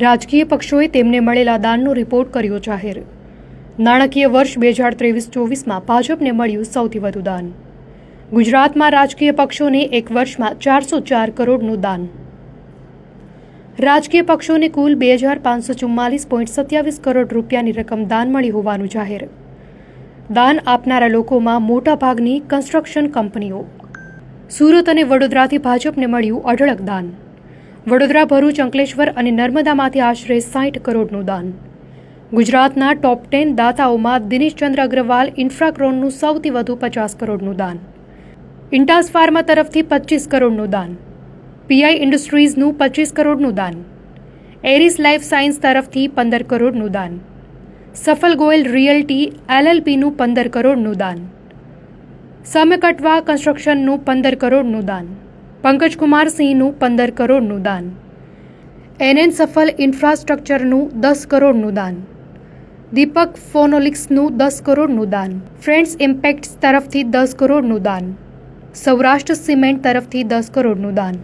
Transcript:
રાજકીય પક્ષોએ તેમને મળેલા દાનનો રિપોર્ટ કર્યો જાહેર। નાણાકીય વર્ષ 2023-24માં ભાજપને મળ્યું સૌથી વધુ દાન। ગુજરાતમાં રાજકીય પક્ષોને એક વર્ષમાં 404 કરોડનું દાન। રાજકીય પક્ષોને કુલ 2544.27 કરોડ રૂપિયાની રકમ દાન મળી હોવાનું જાહેર। દાન આપનારા લોકોમાં મોટાભાગની કન્સ્ટ્રક્શન કંપનીઓ। સુરત અને વડોદરાથી ભાજપને મળ્યું અઢળક દાન। વડોદરા, ભરૂચ, અંકલેશ્વર અને નર્મદામાંથી આશરે 60 કરોડનું દાન। ગુજરાતના ટોપ 10 દાતાઓમાં દિનેશચંદ્ર અગ્રવાલ ઇન્ફ્રાક્રોનનું સૌથી વધુ 50 કરોડનું દાન। ઇન્ટાસ ફાર્મા તરફથી 25 કરોડનું દાન। પીઆઈ ઇન્ડસ્ટ્રીઝનું 25 કરોડનું દાન। એરિસ લાઈફ સાયન્સ તરફથી 15 કરોડનું દાન। સફલ ગોયલ રિયલ્ટી એલએલપીનું 15 કરોડનું દાન। સમકટવા કન્સ્ટ્રક્શનનું 15 કરોડનું દાન। પંકજકુમાર સિંહનું 15 કરોડનું દાન। એનએન સફલ ઇન્ફ્રાસ્ટ્રક્ચરનું 10 કરોડનું દાન। દીપક ફોનોલિક્સનું 10 કરોડનું દાન। ફ્રેન્ડ્સ ઇમ્પેક્ટ્સ તરફથી 10 કરોડનું દાન। સૌરાષ્ટ્ર સિમેન્ટ તરફથી 10 કરોડનું દાન।